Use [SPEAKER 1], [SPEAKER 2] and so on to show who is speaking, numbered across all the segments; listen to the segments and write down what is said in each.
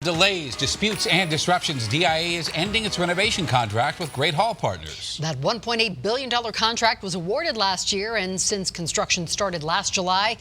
[SPEAKER 1] delays, disputes, and disruptions, DIA is ending its renovation contract with Great Hall Partners.
[SPEAKER 2] That $1.8 billion contract was awarded last year, and since construction started last July,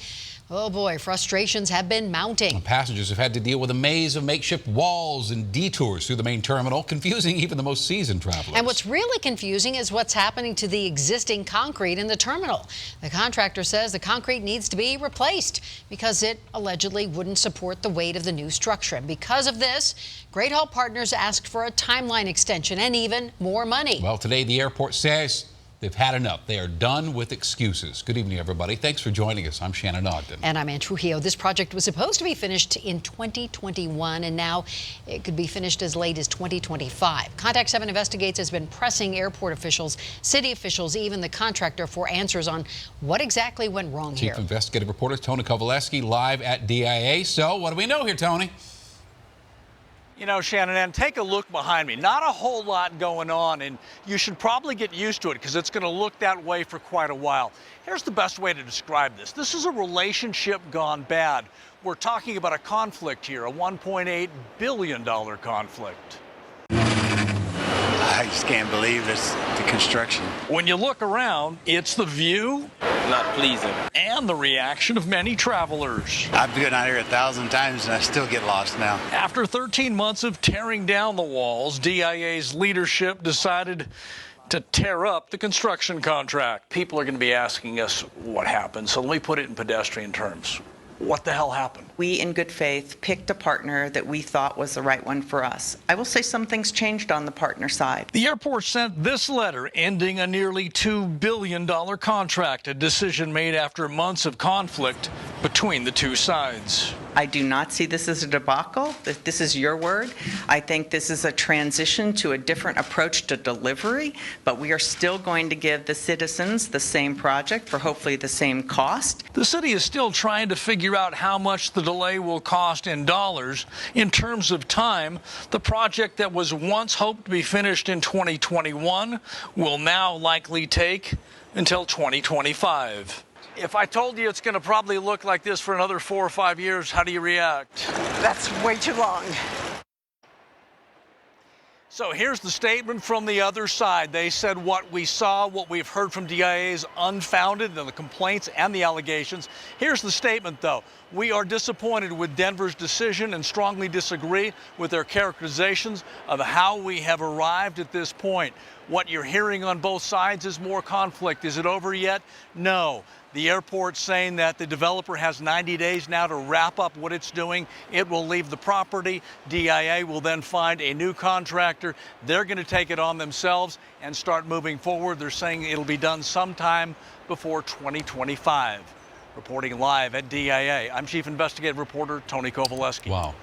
[SPEAKER 2] oh boy, frustrations have been mounting.
[SPEAKER 1] Passengers have had to deal with a maze of makeshift walls and detours through the main terminal, confusing even the most seasoned travelers.
[SPEAKER 2] And what's really confusing is what's happening to the existing concrete in the terminal. The contractor says the concrete needs to be replaced because it allegedly wouldn't support the weight of the new structure. And because of this, Great Hall Partners asked for a timeline extension and even more money.
[SPEAKER 1] Well, today the airport says they've had enough. They are done with excuses. Good evening, everybody. Thanks for joining us. I'm Shannon Ogden.
[SPEAKER 2] And I'm Ann Trujillo. This project was supposed to be finished in 2021, and now it could be finished as late as 2025. Contact 7 Investigates has been pressing airport officials, city officials, even the contractor for answers on what exactly went wrong here.
[SPEAKER 1] Chief Investigative Reporter Tony Kovaleski live at DIA. So what do we know here, Tony?
[SPEAKER 3] You know, Shannon, and take a look behind me. Not a whole lot going on, and you should probably get used to it because it's going to look that way for quite a while. Here's the best way to describe this. This is a relationship gone bad. We're talking about a conflict here, a $1.8 billion conflict.
[SPEAKER 4] I just can't believe it's the construction.
[SPEAKER 3] When you look around, it's the view,
[SPEAKER 5] not pleasing,
[SPEAKER 3] and the reaction of many travelers.
[SPEAKER 4] I've been out here 1,000 times and I still get lost now.
[SPEAKER 3] After 13 months of tearing down the walls, DIA's leadership decided to tear up the construction contract. People are going to be asking us what happened, so let me put it in pedestrian terms. What the hell happened?
[SPEAKER 6] We, in good faith, picked a partner that we thought was the right one for us. I will say some things changed on the partner side.
[SPEAKER 3] The airport sent this letter ending a nearly $2 billion contract, a decision made after months of conflict between the two sides.
[SPEAKER 6] I do not see this as a debacle. This is your word. I think this is a transition to a different approach to delivery, but we are still going to give the citizens the same project for hopefully the same cost.
[SPEAKER 3] The city is still trying to figure out how much the delay will cost in dollars. In terms of time, the project that was once hoped to be finished in 2021 will now likely take until 2025. If I told you it's going to probably look like this for another 4 or 5 years, how do you react?
[SPEAKER 6] That's way too long.
[SPEAKER 3] So here's the statement from the other side. They said what we saw, what we've heard from DIA is unfounded, and the complaints and the allegations. Here's the statement, though. We are disappointed with Denver's decision and strongly disagree with their characterizations of how we have arrived at this point. What you're hearing on both sides is more conflict. Is it over yet? No. The airport's saying that the developer has 90 days now to wrap up what it's doing. It will leave the property. DIA will then find a new contractor. They're going to take it on themselves and start moving forward. They're saying it'll be done sometime before 2025. Reporting live at DIA, I'm Chief Investigative Reporter Tony Kovaleski.
[SPEAKER 1] Wow.